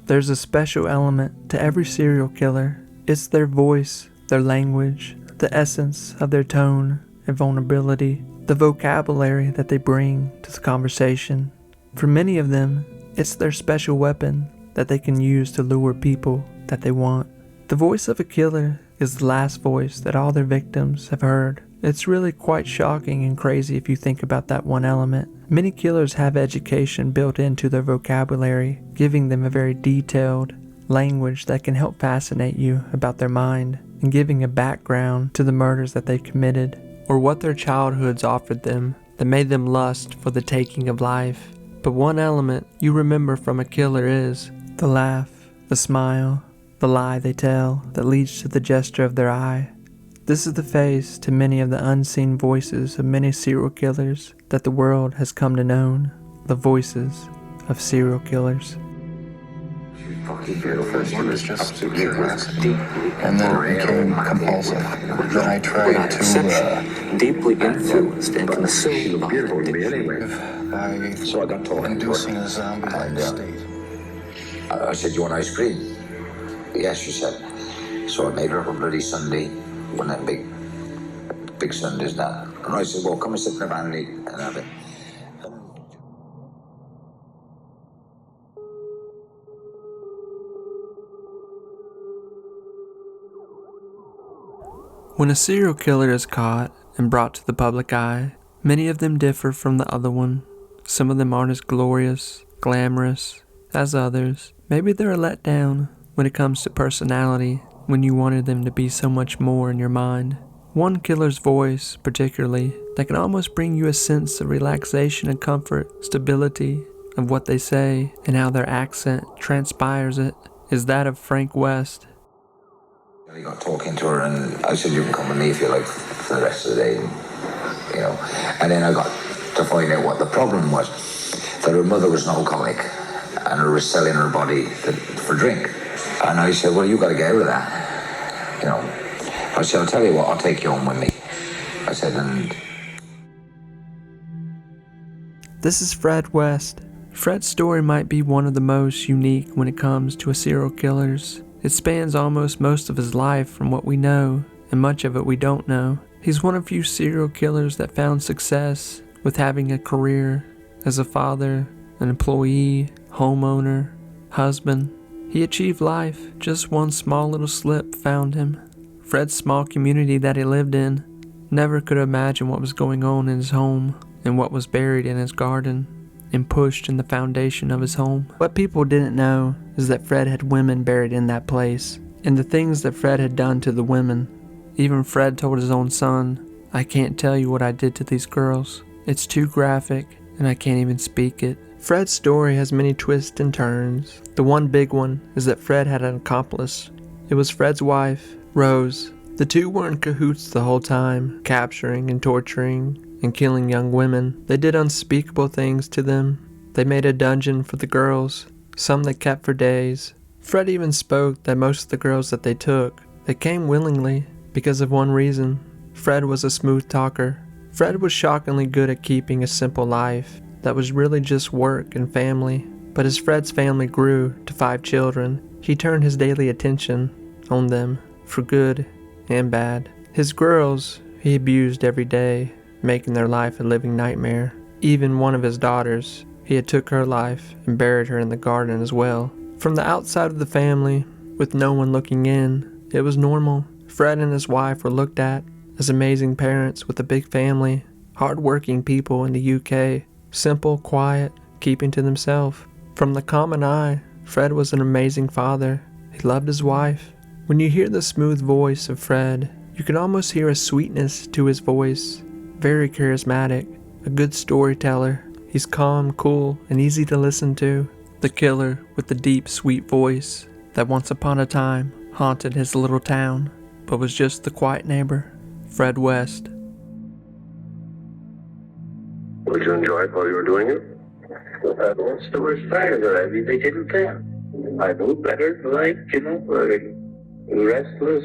There's a special element to every serial killer. It's their voice, their language, the essence of their tone and vulnerability, the vocabulary that they bring to the conversation. For many of them, it's their special weapon that they can use to lure people that they want. The voice of a killer is the last voice that all their victims have heard. It's really quite shocking and crazy if you think about that one element. Many killers have education built into their vocabulary, giving them a very detailed language that can help fascinate you about their mind and giving a background to the murders that they committed or what their childhoods offered them that made them lust for the taking of life. But one element you remember from a killer is the laugh, the smile, the lie they tell that leads to the gesture of their eye. This is the face to many of the unseen voices of many serial killers that the world has come to know, the voices of serial killers. It was just curiosity, and then it became compulsive. Then I tried to deeply influenced and consumed by so I got told inducing a zombie-like state. I said, "You want ice cream?" "Yes," she said. So I made her up a bloody sundae, one of them big sundaes now. And I said, "Well, come and sit in the van and eat and have it." When a serial killer is caught and brought to the public eye, many of them differ from the other one. Some of them aren't as glorious, glamorous as others. Maybe they're a letdown when it comes to personality, when you wanted them to be so much more in your mind. One killer's voice, particularly, that can almost bring you a sense of relaxation and comfort, stability of what they say, and how their accent transpires it, is that of Frank West. I got talking to her and I said, "You can come with me if you like for the rest of the day," you know. And then I got to find out what the problem was, that her mother was an alcoholic and her was selling her body for drink. And I said, "Well, you got to get out of that," you know. I said, "I'll tell you what, I'll take you home with me." I said, and... This is Fred West. Fred's story might be one of the most unique when it comes to a serial killer's. It spans almost most of his life from what we know, and much of it we don't know. He's one of few serial killers that found success with having a career as a father, an employee, homeowner, husband. He achieved life, just one small little slip found him. Fred's small community that he lived in never could imagine what was going on in his home and what was buried in his garden and pushed in the foundation of his home. What people didn't know is that Fred had women buried in that place, and the things that Fred had done to the women. Even Fred told his own son, "I can't tell you what I did to these girls. It's too graphic, and I can't even speak it." Fred's story has many twists and turns. The one big one is that Fred had an accomplice. It was Fred's wife, Rose. The two were in cahoots the whole time, capturing and torturing and killing young women. They did unspeakable things to them. They made a dungeon for the girls, some they kept for days. Fred even spoke that most of the girls that they took, they came willingly because of one reason. Fred was a smooth talker. Fred was shockingly good at keeping a simple life that was really just work and family. But as Fred's family grew to 5 children, he turned his daily attention on them for good and bad. His girls he abused every day, making their life a living nightmare. Even one of his daughters, he had took her life and buried her in the garden as well. From the outside of the family, with no one looking in, it was normal. Fred and his wife were looked at as amazing parents with a big family, hard-working people in the UK, simple, quiet, keeping to themselves. From the common eye, Fred was an amazing father. He loved his wife. When you hear the smooth voice of Fred, you can almost hear a sweetness to his voice. Very charismatic, a good storyteller. He's calm, cool, and easy to listen to. The killer with the deep, sweet voice that once upon a time haunted his little town, but was just the quiet neighbor, Fred West. Would you enjoy it while you were doing it? What's the worst part of it? I mean, they didn't care. I knew better, like, restless.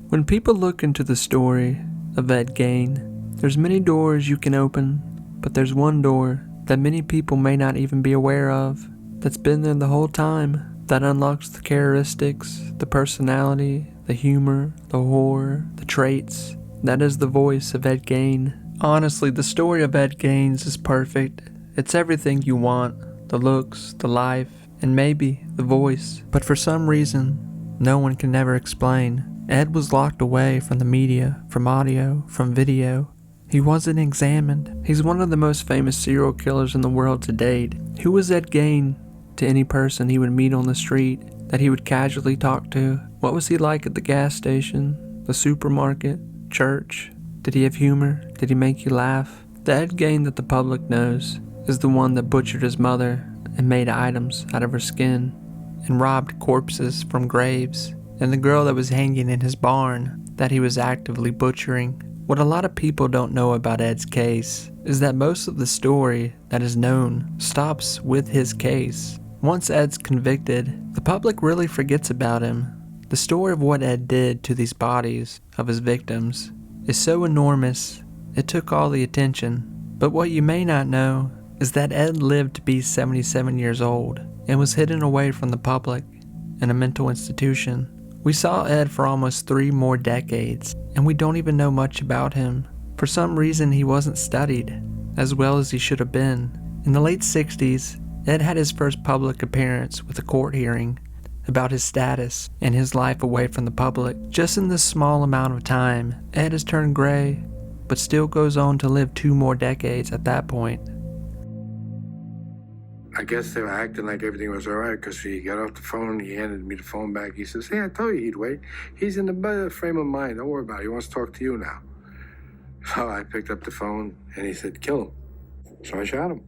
When people look into the story of Ed Gein, there's many doors you can open, but there's one door that many people may not even be aware of. that's been there the whole time, that unlocks the characteristics, the personality, the humor, the horror, the traits. That is the voice of Ed Gein. Honestly, the story of Ed Gein's is perfect. It's everything you want, the looks, the life, and maybe the voice. But for some reason, no one can ever explain. Ed was locked away from the media, from audio, from video. He wasn't examined. He's one of the most famous serial killers in the world to date. Who was Ed Gein to any person he would meet on the street, that he would casually talk to? What was he like at the gas station, the supermarket, church? Did he have humor? Did he make you laugh? The Ed Gein that the public knows is the one that butchered his mother and made items out of her skin and robbed corpses from graves, and the girl that was hanging in his barn that he was actively butchering. What a lot of people don't know about Ed's case is that most of the story that is known stops with his case. Once Ed's convicted, the public really forgets about him. The story of what Ed did to these bodies of his victims is so enormous, it took all the attention. But what you may not know is that Ed lived to be 77 years old and was hidden away from the public in a mental institution. We saw Ed for almost 3 more decades, and we don't even know much about him. For some reason, he wasn't studied as well as he should have been. In the late 60s, Ed had his first public appearance with a court hearing about his status and his life away from the public. Just in this small amount of time, Ed has turned gray, but still goes on to live 2 more decades at that point. I guess they were acting like everything was all right because he got off the phone, he handed me the phone back. He says, "Hey, I told you he'd wait. He's in a better frame of mind. Don't worry about it. He wants to talk to you now." So I picked up the phone and he said, "Kill him." So I shot him.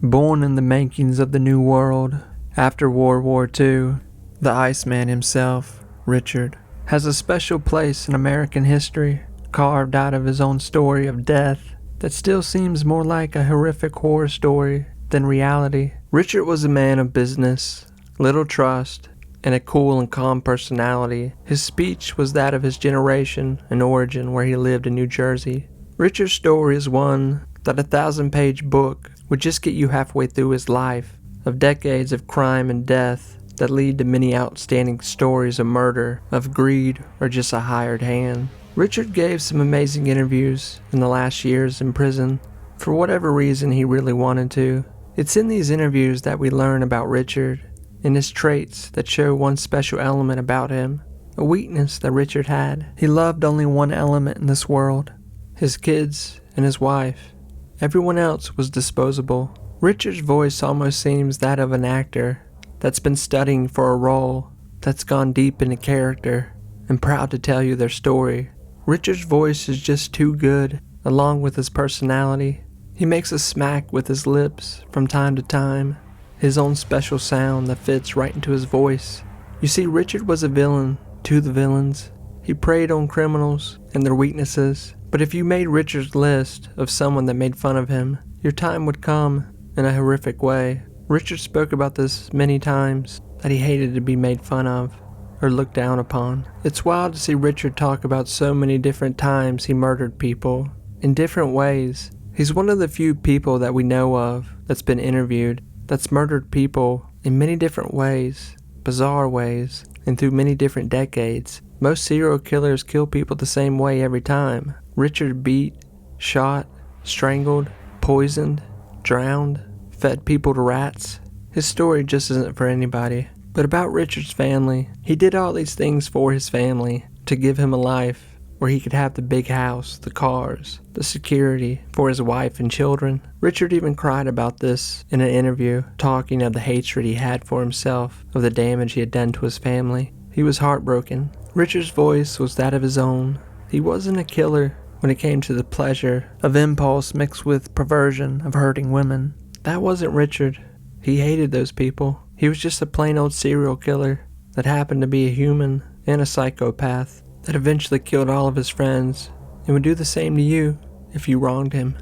Born in the makings of the New World, after World War II, the Iceman himself, Richard, has a special place in American history, carved out of his own story of death that still seems more like a horrific horror story than reality. Richard was a man of business, little trust, and a cool and calm personality. His speech was that of his generation and origin where he lived in New Jersey. Richard's story is one that a 1,000-page book would just get you halfway through his life, of decades of crime and death that lead to many outstanding stories of murder, of greed, or just a hired hand. Richard gave some amazing interviews in the last years in prison, for whatever reason he really wanted to. It's in these interviews that we learn about Richard and his traits that show one special element about him, a weakness that Richard had. He loved only one element in this world, his kids and his wife. Everyone else was disposable. Richard's voice almost seems that of an actor that's been studying for a role, that's gone deep into character and proud to tell you their story. Richard's voice is just too good, along with his personality. He makes a smack with his lips from time to time, his own special sound that fits right into his voice. You see, Richard was a villain to the villains. He preyed on criminals and their weaknesses. But if you made Richard's list of someone that made fun of him, your time would come in a horrific way. Richard spoke about this many times, that he hated to be made fun of or looked down upon. It's wild to see Richard talk about so many different times he murdered people in different ways. He's one of the few people that we know of that's been interviewed that's murdered people in many different ways, bizarre ways, and through many different decades. Most serial killers kill people the same way every time. Richard beat, shot, strangled, poisoned, drowned, fed people to rats. His story just isn't for anybody. But about Richard's family, he did all these things for his family to give him a life where he could have the big house, the cars, the security for his wife and children. Richard even cried about this in an interview, talking of the hatred he had for himself, of the damage he had done to his family. He was heartbroken. Richard's voice was that of his own. He wasn't a killer when it came to the pleasure of impulse mixed with perversion of hurting women. That wasn't Richard. He hated those people. He was just a plain old serial killer that happened to be a human and a psychopath that eventually killed all of his friends and would do the same to you if you wronged him.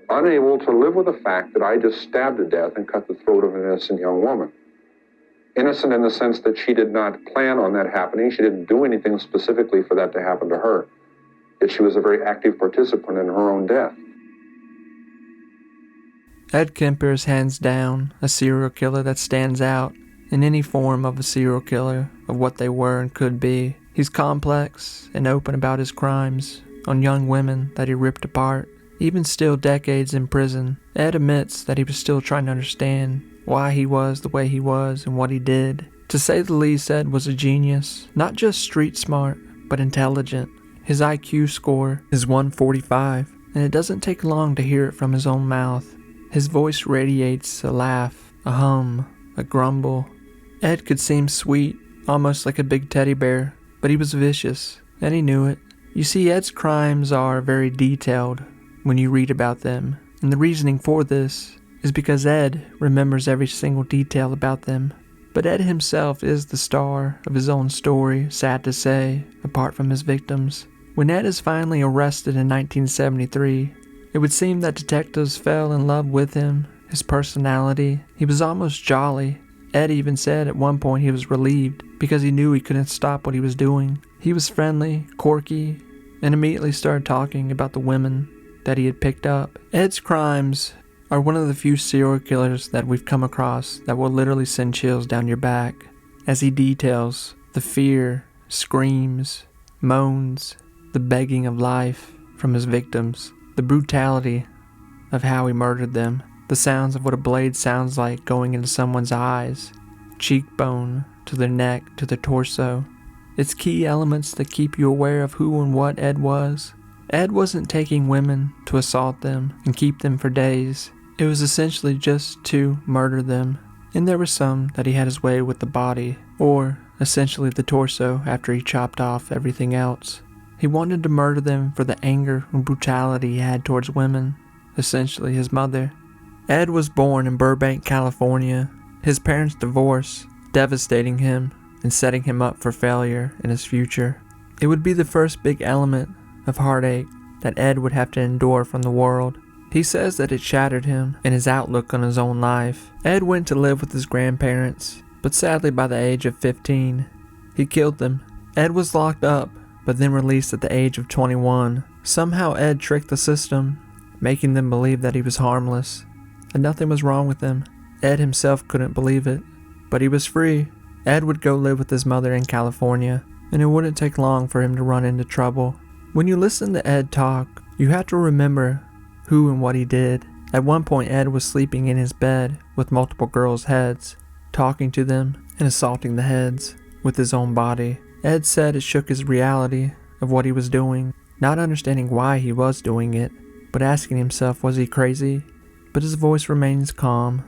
Unable to live with the fact that I just stabbed to death and cut the throat of an innocent young woman. Innocent in the sense that she did not plan on that happening. She didn't do anything specifically for that to happen to her. Yet she was a very active participant in her own death. Ed Kemper is hands down a serial killer that stands out in any form of a serial killer of what they were and could be. He's complex and open about his crimes on young women that he ripped apart. Even still decades in prison, Ed admits that he was still trying to understand why he was the way he was and what he did. To say the least, Ed was a genius, not just street smart, but intelligent. His IQ score is 145, and it doesn't take long to hear it from his own mouth. His voice radiates a laugh, a hum, a grumble. Ed could seem sweet, almost like a big teddy bear, but he was vicious, and he knew it. You see, Ed's crimes are very detailed when you read about them, and the reasoning for this is because Ed remembers every single detail about them. But Ed himself is the star of his own story, sad to say, apart from his victims. When Ed is finally arrested in 1973, it would seem that detectives fell in love with him, his personality. He was almost jolly. Ed even said at one point he was relieved because he knew he couldn't stop what he was doing. He was friendly, quirky, and immediately started talking about the women that he had picked up. Ed's crimes are one of the few serial killers that we've come across that will literally send chills down your back, as he details the fear, screams, moans, the begging of life from his victims, the brutality of how he murdered them, the sounds of what a blade sounds like going into someone's eyes, cheekbone to their neck to their torso. It's key elements that keep you aware of who and what Ed was. Ed wasn't taking women to assault them and keep them for days. It was essentially just to murder them. And there were some that he had his way with the body, or essentially the torso after he chopped off everything else. He wanted to murder them for the anger and brutality he had towards women, essentially his mother. Ed was born in Burbank, California. His parents divorced, devastating him and setting him up for failure in his future. It would be the first big element of heartache that Ed would have to endure from the world. He says that it shattered him and his outlook on his own life. Ed went to live with his grandparents, but sadly by the age of 15, he killed them. Ed was locked up, but then released at the age of 21. Somehow Ed tricked the system, making them believe that he was harmless, and nothing was wrong with him. Ed himself couldn't believe it, but he was free. Ed would go live with his mother in California, and it wouldn't take long for him to run into trouble. When you listen to Ed talk, you have to remember who and what he did. At one point, Ed was sleeping in his bed with multiple girls' heads, talking to them and assaulting the heads with his own body. Ed said it shook his reality of what he was doing, not understanding why he was doing it, but asking himself, was he crazy? But his voice remains calm.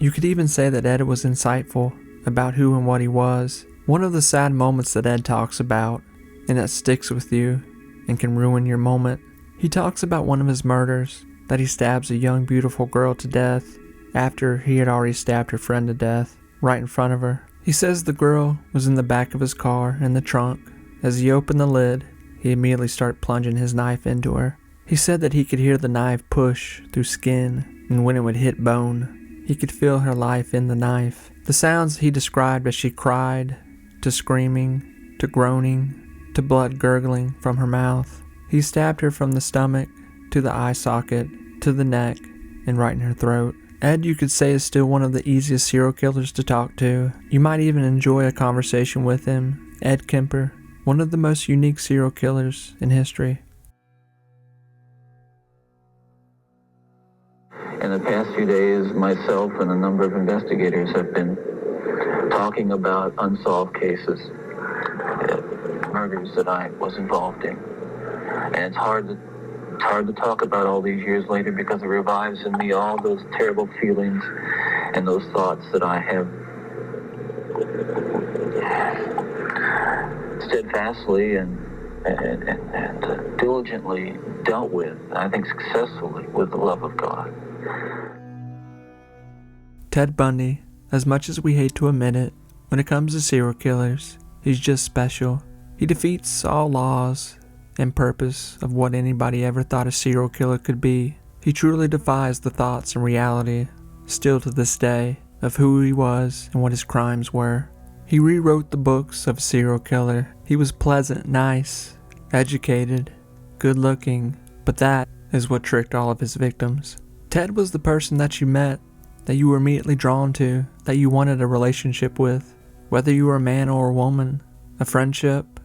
You could even say that Ed was insightful about who and what he was. One of the sad moments that Ed talks about, and that sticks with you and can ruin your moment, he talks about one of his murders, that he stabs a young beautiful girl to death after he had already stabbed her friend to death right in front of her. He says the girl was in the back of his car in the trunk. As he opened the lid, he immediately started plunging his knife into her. He said that he could hear the knife push through skin, and when it would hit bone, he could feel her life in the knife. The sounds he described as she cried, to screaming, to groaning, to blood gurgling from her mouth. He stabbed her from the stomach, to the eye socket, to the neck, and right in her throat. Ed, you could say, is still one of the easiest serial killers to talk to. You might even enjoy a conversation with him. Ed Kemper, one of the most unique serial killers in history. In the past few days, myself and a number of investigators have been talking about unsolved cases, murders that I was involved in. And it's hard to talk about all these years later because it revives in me all those terrible feelings and those thoughts that I have steadfastly and diligently dealt with, I think successfully, with the love of God. Ted Bundy, as much as we hate to admit it, when it comes to serial killers, he's just special. He defeats all laws and purpose of what anybody ever thought a serial killer could be. He truly defies the thoughts and reality, still to this day, of who he was and what his crimes were. He rewrote the books of a serial killer. He was pleasant, nice, educated, good looking, but that is what tricked all of his victims. Ted was the person that you met, that you were immediately drawn to, that you wanted a relationship with, whether you were a man or a woman, a friendship,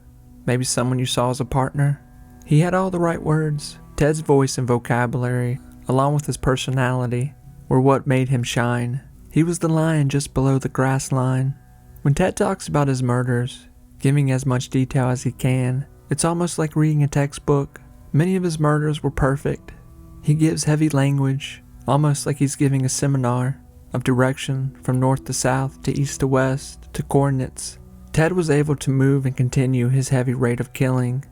maybe someone you saw as a partner. He had all the right words. Ted's voice and vocabulary, along with his personality, were what made him shine. He was the lion just below the grass line. When Ted talks about his murders, giving as much detail as he can, it's almost like reading a textbook. Many of his murders were perfect. He gives heavy language, almost like he's giving a seminar of direction from north to south to east to west to coordinates. Ted was able to move and continue his heavy rate of killing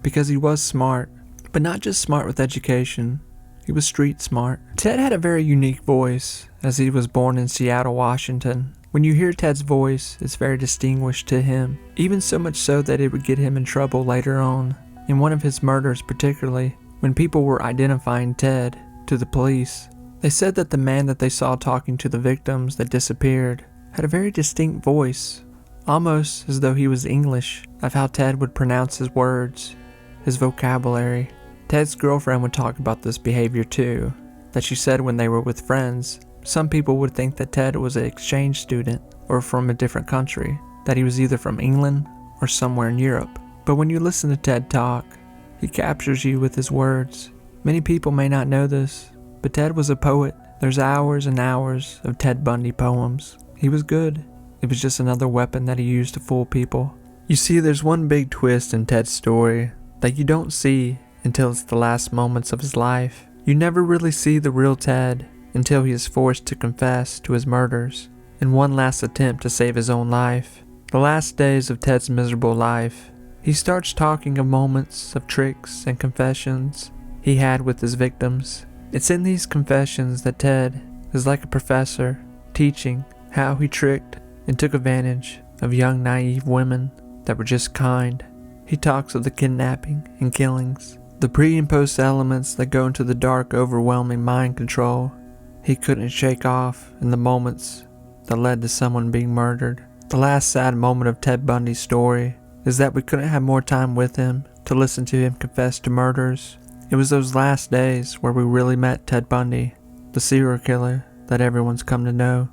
because he was smart, but not just smart with education. He was street smart. Ted had a very unique voice, as he was born in Seattle, Washington. When you hear Ted's voice, it's very distinguished to him, even so much so that it would get him in trouble later on. In one of his murders particularly, when people were identifying Ted to the police, they said that the man that they saw talking to the victims that disappeared had a very distinct voice, almost as though he was English, of how Ted would pronounce his words, his vocabulary. Ted's girlfriend would talk about this behavior too, that she said when they were with friends, some people would think that Ted was an exchange student or from a different country, that he was either from England or somewhere in Europe. But when you listen to Ted talk, he captures you with his words. Many people may not know this, but Ted was a poet. There's hours and hours of Ted Bundy poems. He was good. It was just another weapon that he used to fool people. You see, there's one big twist in Ted's story that you don't see until it's the last moments of his life. You never really see the real Ted until he is forced to confess to his murders in one last attempt to save his own life. The last days of Ted's miserable life, he starts talking of moments of tricks and confessions he had with his victims. It's in these confessions that Ted is like a professor teaching how he tricked and took advantage of young naive women that were just kind. He talks of the kidnapping and killings, the pre and post elements that go into the dark, overwhelming mind control he couldn't shake off in the moments that led to someone being murdered. The last sad moment of Ted Bundy's story is that we couldn't have more time with him to listen to him confess to murders. It was those last days where we really met Ted Bundy, the serial killer that everyone's come to know.